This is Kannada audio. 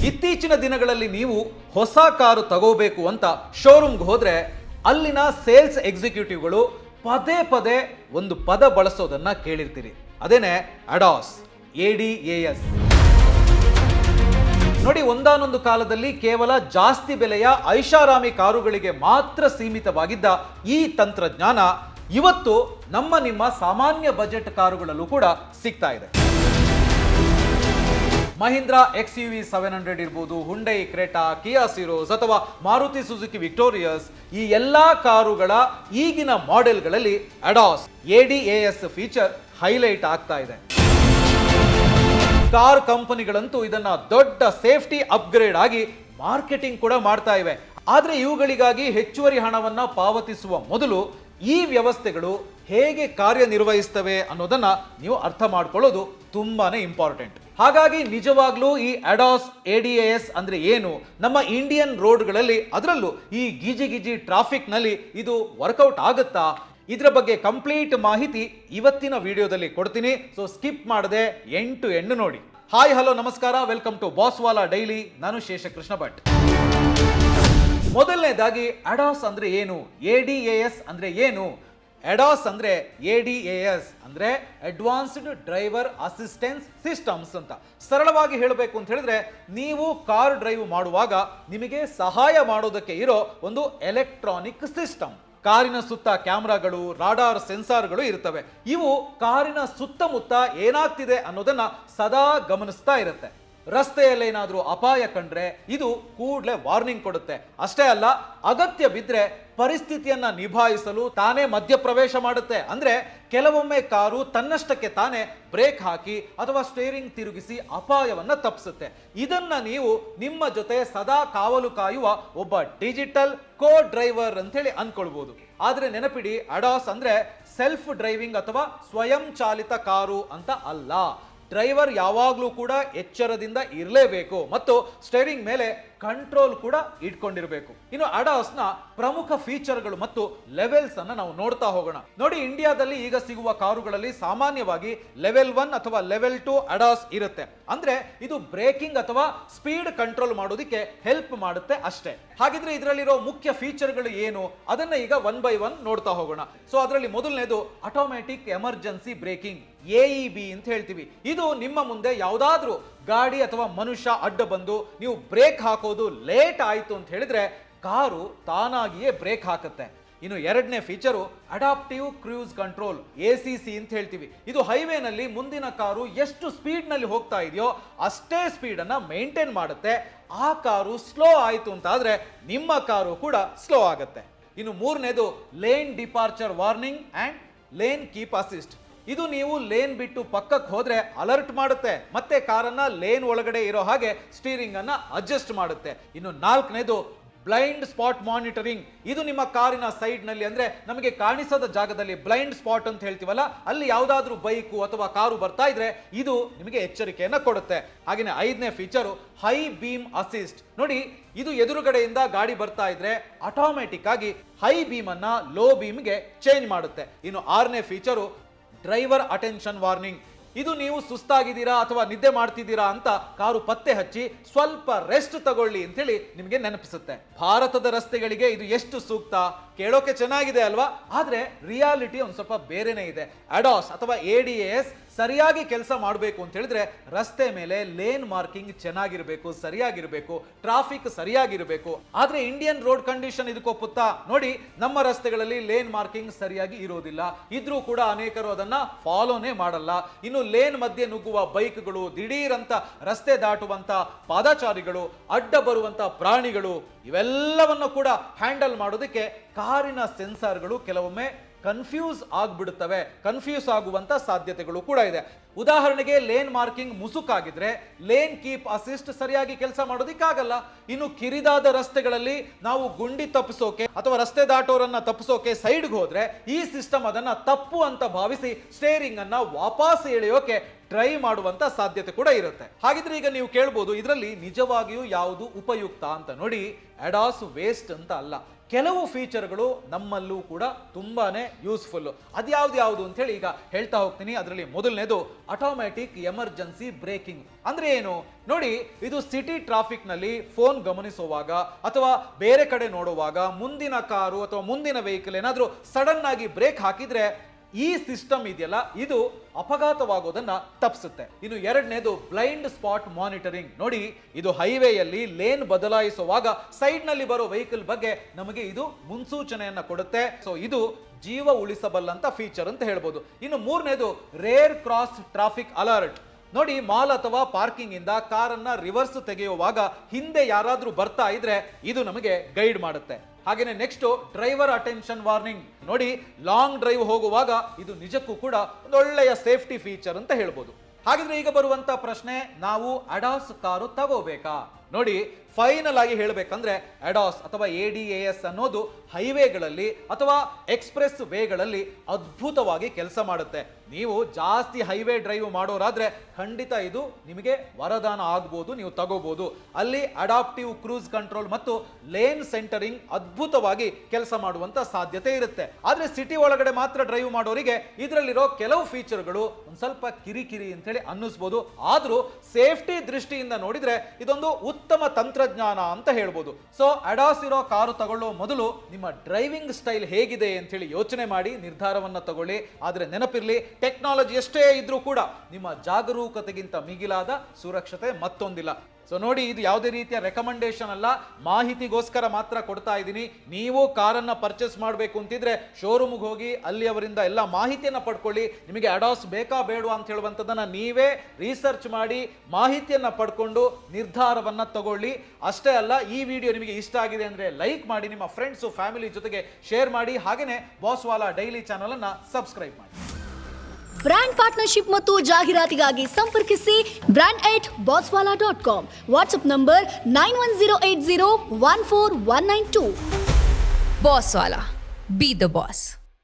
ಇತ್ತೀಚಿನ ದಿನಗಳಲ್ಲಿ ನೀವು ಹೊಸ ಕಾರು ತಗೋಬೇಕು ಅಂತ ಶೋರೂಮ್ಗೆ ಹೋದ್ರೆ ಅಲ್ಲಿನ ಸೇಲ್ಸ್ ಎಕ್ಸಿಕ್ಯೂಟಿವ್ಗಳು ಪದೇ ಪದೇ ಒಂದು ಪದ ಬಳಸೋದನ್ನ ಕೇಳಿರ್ತೀರಿ. ಅದೇನೆ ಅಡಾಸ್, ADAS. ನೋಡಿ, ಒಂದಾನೊಂದು ಕಾಲದಲ್ಲಿ ಕೇವಲ ಜಾಸ್ತಿ ಬೆಲೆಯ ಐಷಾರಾಮಿ ಕಾರುಗಳಿಗೆ ಮಾತ್ರ ಸೀಮಿತವಾಗಿದ್ದ ಈ ತಂತ್ರಜ್ಞಾನ ಇವತ್ತು ನಿಮ್ಮ ಸಾಮಾನ್ಯ ಬಜೆಟ್ ಕಾರುಗಳಲ್ಲೂ ಕೂಡ ಸಿಗ್ತಾ ಇದೆ. ಮಹೀಂದ್ರಾ XUV 700 ಇರ್ಬೋದು, ಹುಂಡೈ ಕ್ರೆಟಾ, ಕಿಯಾ ಸಿರೋಸ್ ಅಥವಾ ಮಾರುತಿ ಸುಜುಕಿ ವಿಕ್ಟೋರಿಯಸ್, ಈ ಎಲ್ಲಾ ಕಾರುಗಳ ಈಗಿನ ಮಾಡೆಲ್ಗಳಲ್ಲಿ ಅಡಾಸ್, ADAS ಫೀಚರ್ ಹೈಲೈಟ್ ಆಗ್ತಾ ಇದೆ. ಕಾರ್ ಕಂಪನಿಗಳಂತೂ ಇದನ್ನ ದೊಡ್ಡ ಸೇಫ್ಟಿ ಅಪ್ಗ್ರೇಡ್ ಆಗಿ ಮಾರ್ಕೆಟಿಂಗ್ ಕೂಡ ಮಾಡ್ತಾ ಇವೆ. ಆದ್ರೆ ಇವುಗಳಿಗಾಗಿ ಹೆಚ್ಚುವರಿ ಹಣವನ್ನ ಪಾವತಿಸುವ ಮೊದಲು ಈ ವ್ಯವಸ್ಥೆಗಳು ಹೇಗೆ ಕಾರ್ಯನಿರ್ವಹಿಸ್ತವೆ ಅನ್ನೋದನ್ನ ನೀವು ಅರ್ಥ ಮಾಡ್ಕೊಳ್ಳೋದು ತುಂಬಾನೇ ಇಂಪಾರ್ಟೆಂಟ್. ಹಾಗಾಗಿ ನಿಜವಾಗ್ಲೂ ಈ ಅಡಾಸ್, ADAS ಅಂದ್ರೆ ಏನು, ನಮ್ಮ ಇಂಡಿಯನ್ ರೋಡ್ಗಳಲ್ಲಿ ಅದರಲ್ಲೂ ಈ ಗಿಜಿ ಟ್ರಾಫಿಕ್ ನಲ್ಲಿ ಇದು ವರ್ಕೌಟ್ ಆಗುತ್ತಾ, ಇದರ ಬಗ್ಗೆ ಕಂಪ್ಲೀಟ್ ಮಾಹಿತಿ ಇವತ್ತಿನ ವಿಡಿಯೋದಲ್ಲಿ ಕೊಡ್ತೀನಿ. ಸೊ ಸ್ಕಿಪ್ ಮಾಡದೆ ಎಂಡ್ ಟು ಎಂಡ್ ನೋಡಿ. ಹಾಯ್, ಹಲೋ, ನಮಸ್ಕಾರ, ವೆಲ್ಕಮ್ ಟು ಬಾಸ್ವಾಲಾ ಡೈಲಿ. ನಾನು ಶೇಷಕೃಷ್ಣ ಭಟ್. ಮೊದಲನೇದಾಗಿ ಅಡಾಸ್ ಅಂದ್ರೆ ಏನು, ADAS ಅಂದ್ರೆ ಏನು? ಅಡಾಸ್ ಅಂದ್ರೆ ADAS ಅಂದ್ರೆ ಅಡ್ವಾನ್ಸ್ಡ್ ಡ್ರೈವರ್ ಅಸಿಸ್ಟೆನ್ಸ್ ಸಿಸ್ಟಮ್ಸ್ ಅಂತ. ಸರಳವಾಗಿ ಹೇಳಬೇಕು ಅಂತ ಹೇಳಿದ್ರೆ, ನೀವು ಕಾರ್ ಡ್ರೈವ್ ಮಾಡುವಾಗ ನಿಮಗೆ ಸಹಾಯ ಮಾಡೋದಕ್ಕೆ ಇರೋ ಒಂದು ಎಲೆಕ್ಟ್ರಾನಿಕ್ ಸಿಸ್ಟಮ್. ಕಾರಿನ ಸುತ್ತ ಕ್ಯಾಮ್ರಾಗಳು, ರಾಡಾರ್, ಸೆನ್ಸಾರ್ಗಳು ಇರ್ತವೆ. ಇವು ಕಾರಿನ ಸುತ್ತಮುತ್ತ ಏನಾಗ್ತಿದೆ ಅನ್ನೋದನ್ನ ಸದಾ ಗಮನಿಸ್ತಾ ಇರುತ್ತೆ. ರಸ್ತೆಯಲ್ಲಿ ಏನಾದ್ರೂ ಅಪಾಯ ಕಂಡ್ರೆ ಇದು ಕೂಡಲೇ ವಾರ್ನಿಂಗ್ ಕೊಡುತ್ತೆ. ಅಷ್ಟೇ ಅಲ್ಲ, ಅಗತ್ಯ ಬಿದ್ರೆ ಪರಿಸ್ಥಿತಿಯನ್ನ ನಿಭಾಯಿಸಲು ತಾನೇ ಮಧ್ಯಪ್ರವೇಶ ಮಾಡುತ್ತೆ. ಅಂದ್ರೆ ಕೆಲವೊಮ್ಮೆ ಕಾರು ತನ್ನಷ್ಟಕ್ಕೆ ತಾನೇ ಬ್ರೇಕ್ ಹಾಕಿ ಅಥವಾ ಸ್ಟೇರಿಂಗ್ ತಿರುಗಿಸಿ ಅಪಾಯವನ್ನ ತಪ್ಪಿಸುತ್ತೆ. ಇದನ್ನ ನೀವು ನಿಮ್ಮ ಜೊತೆ ಸದಾ ಕಾವಲು ಕಾಯುವ ಒಬ್ಬ ಡಿಜಿಟಲ್ ಕೋ ಡ್ರೈವರ್ ಅಂತ ಹೇಳಿ ಅನ್ಕೊಳ್ಬಹುದು. ಆದ್ರೆ ನೆನಪಿಡಿ, ಅಡಾಸ್ ಅಂದ್ರೆ ಸೆಲ್ಫ್ ಡ್ರೈವಿಂಗ್ ಅಥವಾ ಸ್ವಯಂ ಚಾಲಿತ ಕಾರು ಅಂತ ಅಲ್ಲ. ಡ್ರೈವರ್ ಯಾವಾಗ್ಲೂ ಕೂಡ ಎಚ್ಚರದಿಂದ ಇರಲೇಬೇಕು ಮತ್ತು ಸ್ಟೇರಿಂಗ್ ಮೇಲೆ ಕಂಟ್ರೋಲ್ ಕೂಡ ಇಟ್ಕೊಂಡಿರಬೇಕು. ಇನ್ನು ಅಡಾಸ್ ನ ಪ್ರಮುಖ ಫೀಚರ್ಗಳು ಮತ್ತು ಲೆವೆಲ್ಸ್ ಅನ್ನ ನಾವು ನೋಡ್ತಾ ಹೋಗೋಣ. ನೋಡಿ, ಇಂಡಿಯಾದಲ್ಲಿ ಈಗ ಸಿಗುವ ಕಾರುಗಳಲ್ಲಿ ಸಾಮಾನ್ಯವಾಗಿ ಲೆವೆಲ್ 1 ಅಥವಾ ಲೆವೆಲ್ 2 ಅಡಾಸ್ ಇರುತ್ತೆ. ಅಂದ್ರೆ ಇದು ಬ್ರೇಕಿಂಗ್ ಅಥವಾ ಸ್ಪೀಡ್ ಕಂಟ್ರೋಲ್ ಮಾಡೋದಕ್ಕೆ ಹೆಲ್ಪ್ ಮಾಡುತ್ತೆ ಅಷ್ಟೇ. ಹಾಗಿದ್ರೆ ಇದರಲ್ಲಿರೋ ಮುಖ್ಯ ಫೀಚರ್ಗಳು ಏನು, ಅದನ್ನ ಈಗ 1 by 1 ನೋಡ್ತಾ ಹೋಗೋಣ. ಸೊ ಅದರಲ್ಲಿ ಮೊದಲನೇದು ಆಟೋಮ್ಯಾಟಿಕ್ ಎಮರ್ಜೆನ್ಸಿ ಬ್ರೇಕಿಂಗ್, AEB ಅಂತ ಹೇಳ್ತೀವಿ. ಇದು ನಿಮ್ಮ ಮುಂದೆ ಯಾವುದಾದ್ರೂ ಗಾಡಿ ಅಥವಾ ಮನುಷ್ಯ ಅಡ್ಡ ಬಂದು ನೀವು ಬ್ರೇಕ್ ಹಾಕೋದು ಲೇಟ್ ಆಯ್ತು ಅಂತ ಹೇಳಿದ್ರೆ ಕಾರು ತಾನಾಗಿಯೇ ಬ್ರೇಕ್ ಹಾಕುತ್ತೆ. ಇನ್ನು ಎರಡನೇ feature adaptive cruise control, ACC ಅಂತ ಹೇಳ್ತೀವಿ. ಇದು ಹೈವೇನಲ್ಲಿ ಮುಂದಿನ ಕಾರು ಎಷ್ಟು ಸ್ಪೀಡ್ ನಲ್ಲಿ ಹೋಗ್ತಾ ಇದೆಯೋ ಅಷ್ಟೇ ಸ್ಪೀಡ್ ಅನ್ನ ಮೇಂಟೈನ್ ಮಾಡುತ್ತೆ. ಆ ಕಾರು ಸ್ಲೋ ಆಯ್ತು ಅಂತ ಆದ್ರೆ ನಿಮ್ಮ ಕಾರು ಕೂಡ ಸ್ಲೋ ಆಗುತ್ತೆ. ಇನ್ನು ಮೂರನೇದು lane departure warning and lane keep assist. ಇದು ನೀವು ಲೇನ್ ಬಿಟ್ಟು ಪಕ್ಕಕ್ಕೆ ಹೋದ್ರೆ ಅಲರ್ಟ್ ಮಾಡುತ್ತೆ, ಮತ್ತೆ ಕಾರನ್ನ ಲೇನ್ ಒಳಗಡೆ ಇರೋ ಹಾಗೆ ಸ್ಟೀರಿಂಗ್ ಅನ್ನ ಅಡ್ಜಸ್ಟ್ ಮಾಡುತ್ತೆ. ಇನ್ನು ನಾಲ್ಕನೇದು ಬ್ಲೈಂಡ್ ಸ್ಪಾಟ್ ಮಾನಿಟರಿಂಗ್. ಇದು ನಿಮ್ಮ ಕಾರಿನ ಸೈಡ್ ನಲ್ಲಿ, ಅಂದ್ರೆ ನಮಗೆ ಕಾಣಿಸದ ಜಾಗದಲ್ಲಿ ಬ್ಲೈಂಡ್ ಸ್ಪಾಟ್ ಅಂತ ಹೇಳ್ತೀವಲ್ಲ, ಅಲ್ಲಿ ಯಾವ್ದಾದ್ರೂ ಬೈಕು ಅಥವಾ ಕಾರು ಬರ್ತಾ ಇದ್ರೆ ಇದು ನಿಮಗೆ ಎಚ್ಚರಿಕೆಯನ್ನ ಕೊಡುತ್ತೆ. ಹಾಗೇನೆ ಐದನೇ ಫೀಚರು ಹೈ ಬೀಮ್ ಅಸಿಸ್ಟ್. ನೋಡಿ, ಇದು ಎದುರುಗಡೆಯಿಂದ ಗಾಡಿ ಬರ್ತಾ ಇದ್ರೆ ಆಟೋಮ್ಯಾಟಿಕ್ ಆಗಿ ಹೈ ಬೀಮ್ ಅನ್ನ ಲೋ ಬೀಮ್ಗೆ ಚೇಂಜ್ ಮಾಡುತ್ತೆ. ಇನ್ನು ಆರನೇ ಫೀಚರು ಡ್ರೈವರ್ ಅಟೆನ್ಷನ್ ವಾರ್ನಿಂಗ್. ಇದು ನೀವು ಸುಸ್ತಾಗಿದ್ದೀರಾ ಅಥವಾ ನಿದ್ದೆ ಮಾಡ್ತಿದ್ದೀರಾ ಅಂತ ಕಾರು ಪತ್ತೆ ಹಚ್ಚಿ ಸ್ವಲ್ಪ ರೆಸ್ಟ್ ತಗೊಳ್ಳಿ ಅಂತ ಹೇಳಿ ನಿಮಗೆ ನೆನಪಿಸುತ್ತೆ. ಭಾರತದ ರಸ್ತೆಗಳಿಗೆ ಇದು ಎಷ್ಟು ಸೂಕ್ತ ಕೇಳೋಕೆ ಚೆನ್ನಾಗಿದೆ ಅಲ್ವಾ? ಆದ್ರೆ ರಿಯಾಲಿಟಿ ಒಂದ್ ಸ್ವಲ್ಪ ಬೇರೆನೇ ಇದೆ. ಅಡಾಸ್ ಅಥವಾ ADAS ಸರಿಯಾಗಿ ಕೆಲಸ ಮಾಡಬೇಕು ಅಂತ ಹೇಳಿದ್ರೆ ರಸ್ತೆ ಮೇಲೆ ಲೇನ್ ಮಾರ್ಕಿಂಗ್ ಚೆನ್ನಾಗಿರ್ಬೇಕು, ಸರಿಯಾಗಿರ್ಬೇಕು, ಟ್ರಾಫಿಕ್ ಸರಿಯಾಗಿರ್ಬೇಕು. ಆದ್ರೆ ಇಂಡಿಯನ್ ರೋಡ್ ಕಂಡೀಷನ್ ಇದಕ್ಕೆ ಒಪ್ಪುತ್ತಾ? ನೋಡಿ, ನಮ್ಮ ರಸ್ತೆಗಳಲ್ಲಿ ಲೇನ್ ಮಾರ್ಕಿಂಗ್ ಸರಿಯಾಗಿ ಇರೋದಿಲ್ಲ. ಇದ್ರೂ ಕೂಡ ಅನೇಕರು ಅದನ್ನ ಫಾಲೋನೇ ಮಾಡಲ್ಲ. ಇನ್ನು ಲೇನ್ ಮಧ್ಯೆ ನುಗ್ಗುವ ಬೈಕ್ಗಳು, ದಿಢೀರಂತ ರಸ್ತೆ ದಾಟುವಂತ ಪಾದಚಾರಿಗಳು, ಅಡ್ಡ ಬರುವಂತ ಪ್ರಾಣಿಗಳು, ಇವೆಲ್ಲವನ್ನು ಕೂಡ ಹ್ಯಾಂಡಲ್ ಮಾಡೋದಕ್ಕೆ ಕಾರಿನ ಸೆನ್ಸಾರ್ಗಳು ಕೆಲವೊಮ್ಮೆ ಕನ್ಫ್ಯೂಸ್ ಆಗ್ಬಿಡುತ್ತವೆ. ಕನ್ಫ್ಯೂಸ್ ಆಗುವಂತ ಸಾಧ್ಯತೆಗಳು ಕೂಡ ಇದೆ. ಉದಾಹರಣೆಗೆ ಲೇನ್ ಮಾರ್ಕಿಂಗ್ ಮುಸುಕಾಗಿದ್ರೆ ಲೇನ್ ಕೀಪ್ ಅಸಿಸ್ಟ್ ಸರಿಯಾಗಿ ಕೆಲಸ ಮಾಡೋದಿಕ್ಕಾಗಲ್ಲ. ಇನ್ನು ಕಿರಿದಾದ ರಸ್ತೆಗಳಲ್ಲಿ ನಾವು ಗುಂಡಿ ತಪ್ಪಿಸೋಕೆ ಅಥವಾ ರಸ್ತೆ ದಾಟೋರನ್ನ ತಪ್ಪಿಸೋಕೆ ಸೈಡ್ಗೆ ಹೋದ್ರೆ ಈ ಸಿಸ್ಟಮ್ ಅದನ್ನ ತಪ್ಪು ಅಂತ ಭಾವಿಸಿ ಸ್ಟೇರಿಂಗ್ ಅನ್ನ ವಾಪಸ್ ಎಳೆಯೋಕೆ ಟ್ರೈ ಮಾಡುವಂತ ಸಾಧ್ಯತೆ ಕೂಡ ಇರುತ್ತೆ. ಹಾಗಿದ್ರೆ ಈಗ ನೀವು ಕೇಳ್ಬೋದು, ಇದರಲ್ಲಿ ನಿಜವಾಗಿಯೂ ಯಾವುದು ಉಪಯುಕ್ತ ಅಂತ. ನೋಡಿ, ಅಡಾಸ್ ವೇಸ್ಟ್ ಅಂತ ಅಲ್ಲ. ಕೆಲವು ಫೀಚರ್ಗಳು ನಮ್ಮಲ್ಲೂ ಕೂಡ ತುಂಬಾನೇ ಯೂಸ್ಫುಲ್. ಅದ್ಯಾವ್ದು ಅಂತ ಹೇಳಿ ಈಗ ಹೇಳ್ತಾ ಹೋಗ್ತೀನಿ. ಅದರಲ್ಲಿ ಮೊದಲನೇದು ಆಟೋಮ್ಯಾಟಿಕ್ ಎಮರ್ಜೆನ್ಸಿ ಬ್ರೇಕಿಂಗ್. ಅಂದ್ರೆ ಏನು ನೋಡಿ, ಇದು ಸಿಟಿ ಟ್ರಾಫಿಕ್ ನಲ್ಲಿ ಫೋನ್ ಗಮನಿಸುವಾಗ ಅಥವಾ ಬೇರೆ ಕಡೆ ನೋಡುವಾಗ ಮುಂದಿನ ಕಾರು ಅಥವಾ ಮುಂದಿನ ವೆಹಿಕಲ್ ಏನಾದ್ರೂ ಸಡನ್ ಆಗಿ ಬ್ರೇಕ್ ಹಾಕಿದ್ರೆ ಈ ಸಿಸ್ಟಮ್ ಇದೆಯಲ್ಲ, ಇದು ಅಪಘಾತವಾಗೋದನ್ನ ತಪ್ಪಿಸುತ್ತೆ. ಇನ್ನು ಎರಡನೇದು ಬ್ಲೈಂಡ್ ಸ್ಪಾಟ್ ಮಾನಿಟರಿಂಗ್. ನೋಡಿ, ಇದು ಹೈವೇಯಲ್ಲಿ ಲೇನ್ ಬದಲಾಯಿಸುವಾಗ ಸೈಡ್ ನಲ್ಲಿ ಬರೋ ವೆಹಿಕಲ್ ಬಗ್ಗೆ ನಮಗೆ ಇದು ಮುನ್ಸೂಚನೆಯನ್ನ ಕೊಡುತ್ತೆ. ಸೊ ಇದು ಜೀವ ಉಳಿಸಬಲ್ಲಂತ ಫೀಚರ್ ಅಂತ ಹೇಳ್ಬೋದು. ಇನ್ನು ಮೂರನೇದು ರೇರ್ ಕ್ರಾಸ್ ಟ್ರಾಫಿಕ್ ಅಲರ್ಟ್. ನೋಡಿ, ಮಾಲ್ ಅಥವಾ ಪಾರ್ಕಿಂಗ್ ಇಂದ ಕಾರನ್ನ ರಿವರ್ಸ್ ತೆಗೆಯುವಾಗ ಹಿಂದೆ ಯಾರಾದ್ರೂ ಬರ್ತಾ ಇದ್ರೆ ಇದು ನಮಗೆ ಗೈಡ್ ಮಾಡುತ್ತೆ. ಹಾಗೇನೆ ನೆಕ್ಸ್ಟ್ ಡ್ರೈವರ್ ಅಟೆನ್ಷನ್ ವಾರ್ನಿಂಗ್. ನೋಡಿ, ಲಾಂಗ್ ಡ್ರೈವ್ ಹೋಗುವಾಗ ಇದು ನಿಜಕ್ಕೂ ಕೂಡ ಒಂದೊಳ್ಳೆಯ ಸೇಫ್ಟಿ ಫೀಚರ್ ಅಂತ ಹೇಳ್ಬೋದು. ಹಾಗಿದ್ರೆ ಈಗ ಬರುವಂತ ಪ್ರಶ್ನೆ, ನಾವು ಅಡಾಸ್ ಕಾರು ತಗೋಬೇಕಾ? ನೋಡಿ, ಫೈನಲ್ ಆಗಿ ಹೇಳಬೇಕಂದ್ರೆ ಅಡಾಸ್ ಅಥವಾ ADAS ಅನ್ನೋದು ಹೈವೇಗಳಲ್ಲಿ ಅಥವಾ ಎಕ್ಸ್ಪ್ರೆಸ್ ವೇಗಳಲ್ಲಿ ಅದ್ಭುತವಾಗಿ ಕೆಲಸ ಮಾಡುತ್ತೆ. ನೀವು ಜಾಸ್ತಿ ಹೈವೇ ಡ್ರೈವ್ ಮಾಡೋರಾದ್ರೆ ಖಂಡಿತ ಇದು ನಿಮಗೆ ವರದಾನ ಆಗ್ಬೋದು, ನೀವು ತಗೋಬಹುದು. ಅಲ್ಲಿ ಅಡಾಪ್ಟಿವ್ ಕ್ರೂಸ್ ಕಂಟ್ರೋಲ್ ಮತ್ತು ಲೇನ್ ಸೆಂಟರಿಂಗ್ ಅದ್ಭುತವಾಗಿ ಕೆಲಸ ಮಾಡುವಂತ ಸಾಧ್ಯತೆ ಇರುತ್ತೆ. ಆದ್ರೆ ಸಿಟಿ ಒಳಗಡೆ ಮಾತ್ರ ಡ್ರೈವ್ ಮಾಡೋರಿಗೆ ಇದರಲ್ಲಿರೋ ಕೆಲವು ಫೀಚರ್ಗಳು ಒಂದ್ ಸ್ವಲ್ಪ ಕಿರಿಕಿರಿ ಅಂತ ಹೇಳಿ ಅನ್ನಿಸ್ಬೋದು. ಆದ್ರೂ ಸೇಫ್ಟಿ ದೃಷ್ಟಿಯಿಂದ ನೋಡಿದ್ರೆ ಇದೊಂದು ಉತ್ತಮ ತಂತ್ರಜ್ಞಾನ ಅಂತ ಹೇಳ್ಬೋದು. ಸೊ ಅಡಾಸ್ ಇರೋ ಕಾರು ತಗೊಳ್ಳೋ ಮೊದಲು ನಿಮ್ಮ ಡ್ರೈವಿಂಗ್ ಸ್ಟೈಲ್ ಹೇಗಿದೆ ಅಂತ ಹೇಳಿ ಯೋಚನೆ ಮಾಡಿ ನಿರ್ಧಾರವನ್ನ ತಗೊಳ್ಳಿ. ಆದ್ರೆ ನೆನಪಿರ್ಲಿ, ಟೆಕ್ನಾಲಜಿ ಎಷ್ಟೇ ಇದ್ರೂ ಕೂಡ ನಿಮ್ಮ ಜಾಗರೂಕತೆಗಿಂತ ಮಿಗಿಲಾದ ಸುರಕ್ಷತೆ ಮತ್ತೊಂದಿಲ್ಲ. ಸೊ ನೋಡಿ, ಇದು ಯಾವುದೇ ರೀತಿಯ ರೆಕಮೆಂಡೇಶನ್ ಅಲ್ಲ, ಮಾಹಿತಿಗೋಸ್ಕರ ಮಾತ್ರ ಕೊಡ್ತಾ ಇದ್ದೀನಿ. ನೀವು ಕಾರನ್ನ ಪರ್ಚೇಸ್ ಮಾಡಬೇಕು ಅಂತಿದ್ರೆ ಶೋರೂಮ್ಗೆ ಹೋಗಿ ಅಲ್ಲಿ ಅವರಿಂದ ಎಲ್ಲ ಮಾಹಿತಿಯನ್ನ ಪಡ್ಕೊಳ್ಳಿ. ನಿಮಗೆ ಅಡಾಸ್ ಬೇಕಾ ಬೇಡವಾ ಅಂತ ಹೇಳುವಂಥದ್ದನ್ನ ನೀವೇ ರಿಸರ್ಚ್ ಮಾಡಿ ಮಾಹಿತಿಯನ್ನ ಪಡ್ಕೊಂಡು ನಿರ್ಧಾರವನ್ನ ತಗೊಳ್ಳಿ. ಅಷ್ಟೇ ಅಲ್ಲ, ಈ ವಿಡಿಯೋ ನಿಮಗೆ ಇಷ್ಟ ಆಗಿದೆ ಅಂದ್ರೆ ಲೈಕ್ ಮಾಡಿ, ನಿಮ್ಮ ಫ್ರೆಂಡ್ಸ್ ಫ್ಯಾಮಿಲಿ ಜೊತೆಗೆ ಶೇರ್ ಮಾಡಿ. ಹಾಗೇನೆ ಬಾಸ್ವಾಲಾ ಡೈಲಿ ಚಾನಲ್ ಅನ್ನ ಸಬ್ಸ್ಕ್ರೈಬ್ ಮಾಡಿ. ಬ್ರ್ಯಾಂಡ್ ಪಾರ್ಟ್ನರ್ಶಿಪ್ ಮತ್ತು ಜಾಹೀರಾತಿಗಾಗಿ ಸಂಪರ್ಕಿಸಿ brand@bosswala.com. WhatsApp number 9108014192. Bosswala. Be the boss.